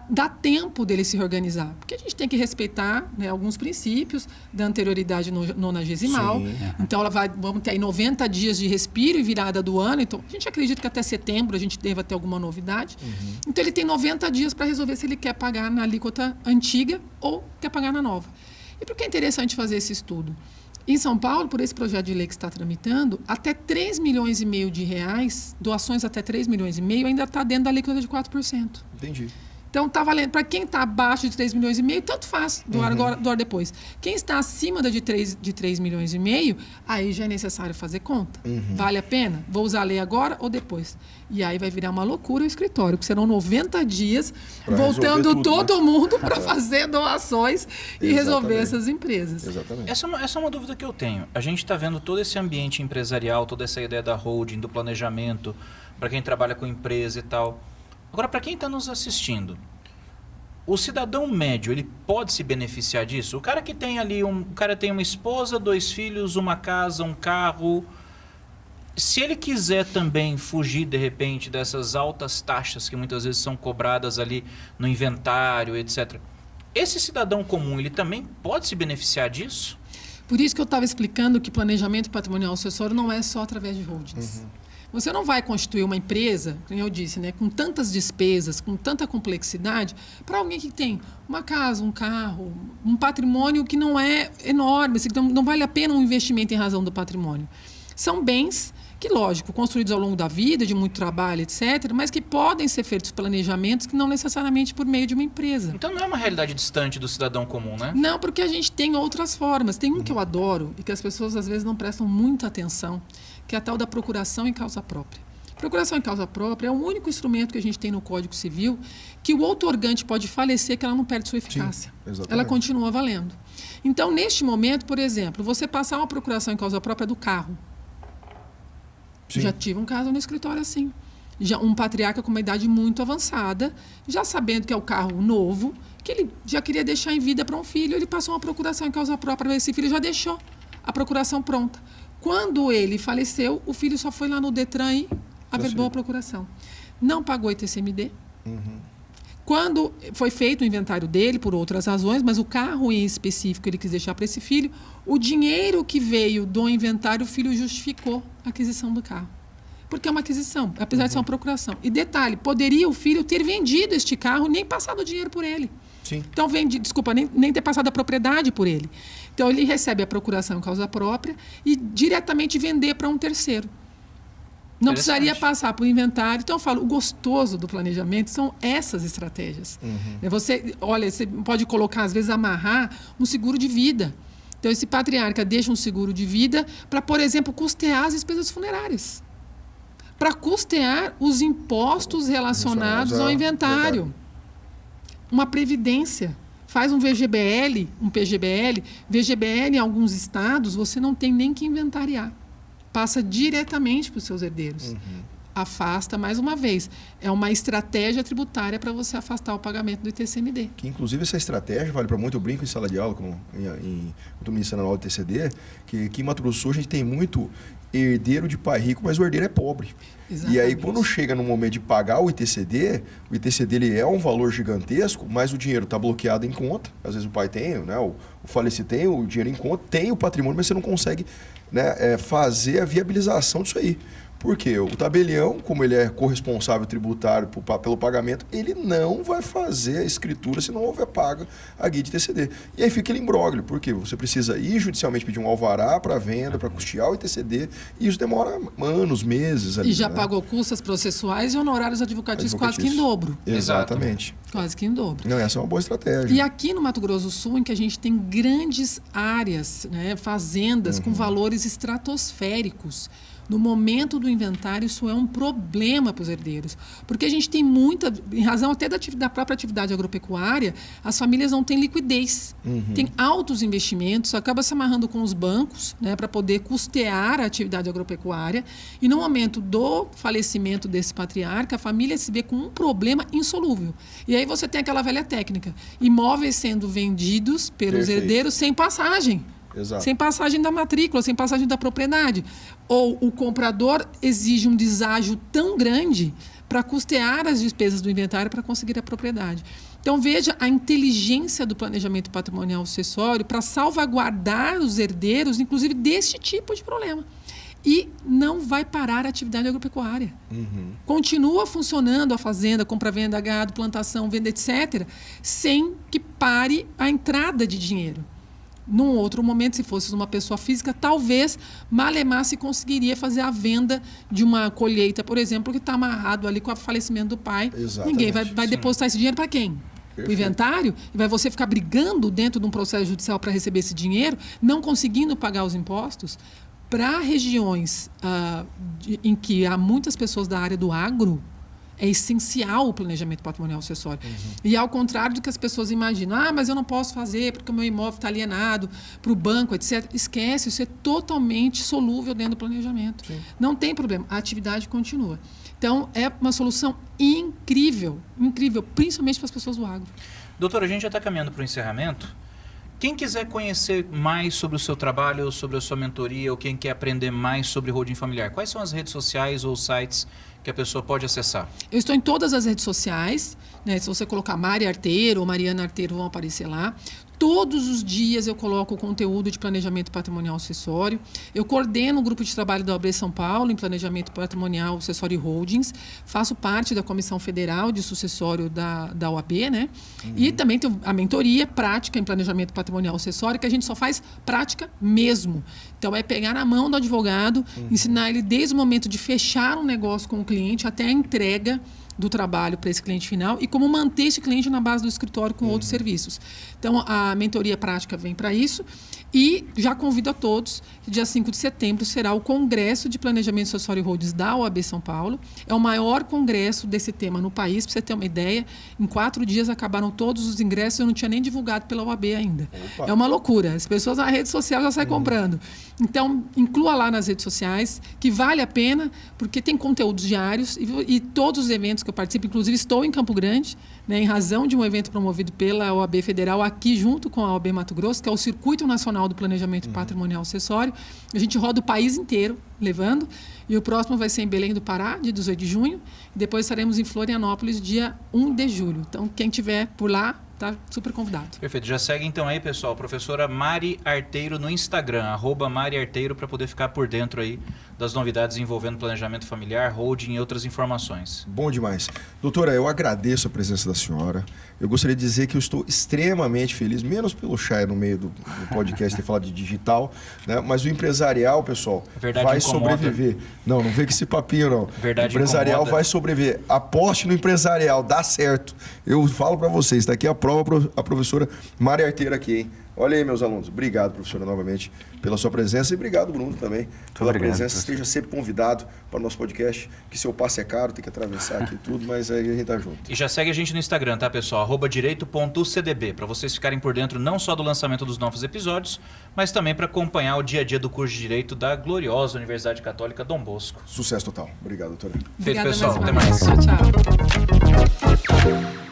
dá tempo dele se reorganizar. Porque a gente tem que respeitar, né, alguns princípios da anterioridade nonagesimal. Então, vamos ter aí 90 dias de respiro e virada do ano. Então, a gente acredita que até setembro a gente deva ter alguma novidade. Então, ele tem 90 dias para resolver se ele quer pagar na alíquota antiga ou quer pagar na nova. E por que é interessante fazer esse estudo? Em São Paulo, por esse projeto de lei que está tramitando, até 3,5 milhões de reais, doações até 3,5 milhões, ainda está dentro da alíquota de 4%. Entendi. Então, está valendo. Para quem está abaixo de 3,5 milhões, tanto faz, doar agora, doar depois. Quem está acima de 3,5 milhões, aí já é necessário fazer conta. Vale a pena? Vou usar a lei agora ou depois? E aí vai virar uma loucura o escritório, porque serão 90 dias pra voltando tudo, todo mundo para fazer doações e resolver essas empresas. Exatamente. Essa é uma dúvida que eu tenho. A gente está vendo todo esse ambiente empresarial, toda essa ideia da holding, do planejamento, para quem trabalha com empresa e tal. Agora, para quem está nos assistindo, o cidadão médio, ele pode se beneficiar disso? O cara que tem ali, o cara tem uma esposa, 2 filhos, uma casa, um carro. Se ele quiser também fugir, de repente, dessas altas taxas que muitas vezes são cobradas ali no inventário, etc. Esse cidadão comum, ele também pode se beneficiar disso? Por isso que eu estava explicando que planejamento patrimonial acessório não é só através de holdings. Você não vai constituir uma empresa, como eu disse, né, com tantas despesas, com tanta complexidade, para alguém que tem uma casa, um carro, um patrimônio que não é enorme, assim, não vale a pena um investimento em razão do patrimônio. São bens que, lógico, construídos ao longo da vida, de muito trabalho, etc., mas que podem ser feitos planejamentos que não necessariamente por meio de uma empresa. Então não é uma realidade distante do cidadão comum, né? Não, porque a gente tem outras formas. Tem um que eu adoro e que as pessoas às vezes não prestam muita atenção, que é a tal da procuração em causa própria. Procuração em causa própria é o único instrumento que a gente tem no Código Civil que o outorgante pode falecer que ela não perde sua eficácia. Sim, ela continua valendo. Então, neste momento, por exemplo, você passar uma procuração em causa própria do carro. Sim. Já tive um caso no escritório assim. Já um patriarca com uma idade muito avançada, já sabendo que é o carro novo, que ele já queria deixar em vida para um filho, ele passou uma procuração em causa própria, esse filho já deixou a procuração pronta. Quando ele faleceu, o filho só foi lá no Detran e averbou a procuração. Não pagou ITCMD. Quando foi feito o inventário dele, por outras razões, mas o carro em específico ele quis deixar para esse filho, o dinheiro que veio do inventário, o filho justificou a aquisição do carro. Porque é uma aquisição, apesar de ser uma procuração. E detalhe, poderia o filho ter vendido este carro, nem passado o dinheiro por ele. Sim. Então, nem ter passado a propriedade por ele. Então, ele recebe a procuração em causa própria e diretamente vender para um terceiro. Não precisaria passar por inventário. Então, eu falo, o gostoso do planejamento são essas estratégias. Você pode colocar, às vezes, amarrar um seguro de vida. Então, esse patriarca deixa um seguro de vida para, por exemplo, custear as despesas funerárias. Para custear os impostos relacionados ao inventário. Uma previdência. Faz um VGBL, um PGBL. VGBL, em alguns estados, você não tem nem que inventariar. Passa diretamente para os seus herdeiros. Afasta, mais uma vez. É uma estratégia tributária para você afastar o pagamento do ITCMD. Que, inclusive, essa estratégia vale para muito. Eu brinco em sala de aula, como eu estou ministrando a aula do ITCD, que aqui em Mato Grosso a gente tem muito herdeiro de pai rico, mas o herdeiro é pobre. Exatamente. E aí, quando chega no momento de pagar o ITCD ele é um valor gigantesco, mas o dinheiro está bloqueado em conta. Às vezes o pai tem, né, o falecido tem o dinheiro em conta, tem o patrimônio, mas você não consegue, né, fazer a viabilização disso aí. Por quê? O tabelião, como ele é corresponsável tributário pelo pagamento, ele não vai fazer a escritura se não houver paga a guia de ITCD. E aí fica aquele imbróglio, porque você precisa ir judicialmente pedir um alvará para venda, para custear o ITCD, e isso demora anos, meses. Ali, e já pagou custas processuais e honorários advocatícios quase que em dobro. Exatamente. Quase que em dobro. Não, essa é uma boa estratégia. E aqui no Mato Grosso do Sul, em que a gente tem grandes áreas, né, fazendas com valores estratosféricos, no momento do inventário, isso é um problema para os herdeiros. Porque a gente tem muita, em razão até da própria atividade agropecuária, as famílias não têm liquidez. Tem altos investimentos, acaba se amarrando com os bancos, né, para poder custear a atividade agropecuária. E no momento do falecimento desse patriarca, a família se vê com um problema insolúvel. E aí você tem aquela velha técnica: imóveis sendo vendidos pelos herdeiros sem passagem. Exato. Sem passagem da matrícula, sem passagem da propriedade. Ou o comprador exige um deságio tão grande para custear as despesas do inventário para conseguir a propriedade. Então, veja a inteligência do planejamento patrimonial sucessório para salvaguardar os herdeiros, inclusive, desse tipo de problema. E não vai parar a atividade agropecuária. Continua funcionando a fazenda, compra-venda, gado, plantação, venda, etc., sem que pare a entrada de dinheiro. Num outro momento, se fosse uma pessoa física, talvez malemar se conseguiria fazer a venda de uma colheita, por exemplo, que está amarrado ali com o falecimento do pai. Exatamente. Ninguém vai depositar esse dinheiro para quem? Para o inventário? E vai você ficar brigando dentro de um processo judicial para receber esse dinheiro, não conseguindo pagar os impostos? Para regiões em que há muitas pessoas da área do agro, é essencial o planejamento patrimonial sucessório. E ao contrário do que as pessoas imaginam, mas eu não posso fazer porque o meu imóvel está alienado para o banco, etc. Esquece, isso é totalmente solúvel dentro do planejamento. Sim. Não tem problema, a atividade continua. Então, é uma solução incrível, principalmente para as pessoas do agro. Doutora, a gente já está caminhando para o encerramento. Quem quiser conhecer mais sobre o seu trabalho, sobre a sua mentoria, ou quem quer aprender mais sobre holding familiar, quais são as redes sociais ou sites que a pessoa pode acessar? Eu estou em todas as redes sociais, né? Se você colocar Mari Arteiro ou Mariana Arteiro, vão aparecer lá. Todos os dias eu coloco conteúdo de planejamento patrimonial sucessório. Eu coordeno o grupo de trabalho da OAB São Paulo em planejamento patrimonial sucessório e holdings. Faço parte da Comissão Federal de Sucessório da OAB, né? E também tenho a mentoria prática em planejamento patrimonial sucessório, que a gente só faz prática mesmo. Então, é pegar na mão do advogado, ensinar ele desde o momento de fechar um negócio com o cliente até a entrega do trabalho para esse cliente final e como manter esse cliente na base do escritório com outros serviços. Então, a mentoria prática vem para isso e já convido a todos que dia 5 de setembro será o Congresso de Planejamento Sucessório e Holdings da OAB São Paulo. É o maior congresso desse tema no país, para você ter uma ideia. Em 4 dias acabaram todos os ingressos, eu não tinha nem divulgado pela OAB ainda. Opa. É uma loucura. As pessoas na rede social já saem comprando. Então, inclua lá nas redes sociais, que vale a pena, porque tem conteúdos diários e todos os eventos que eu participo, inclusive estou em Campo Grande, né, em razão de um evento promovido pela OAB Federal aqui junto com a OAB Mato Grosso, que é o Circuito Nacional do Planejamento Patrimonial Sucessório. A gente roda o país inteiro levando, e o próximo vai ser em Belém do Pará, dia 18 de junho, e depois estaremos em Florianópolis, dia 1 de julho. Então, quem estiver por lá, tá super convidado. Perfeito. Já segue então aí, pessoal, professora Mari Arteiro no Instagram, @Mari Arteiro, para poder ficar por dentro aí das novidades envolvendo planejamento familiar, holding e outras informações. Bom demais. Doutora, eu agradeço a presença da senhora. Eu gostaria de dizer que eu estou extremamente feliz, menos pelo Chay no meio do podcast ter falado de digital, né? Mas o empresarial, pessoal, vai sobreviver. Não vem com esse papinho, não. Verdade o empresarial incomoda. vai sobreviver. Aposte no empresarial, dá certo. Eu falo para vocês, está aqui a prova, a professora Mari Arteira aqui, hein? Olha aí, meus alunos. Obrigado, professora, novamente, pela sua presença. E obrigado, Bruno, também, pela presença. Esteja sempre convidado para o nosso podcast, que seu passe é caro, tem que atravessar aqui tudo, mas aí a gente tá junto. E já segue a gente no Instagram, tá, pessoal? @direito.cdb, para vocês ficarem por dentro não só do lançamento dos novos episódios, mas também para acompanhar o dia a dia do curso de Direito da gloriosa Universidade Católica Dom Bosco. Sucesso total. Obrigado, doutora. Feito, Obrigada pessoal. mais Até uma mais. vez. Tchau, tchau.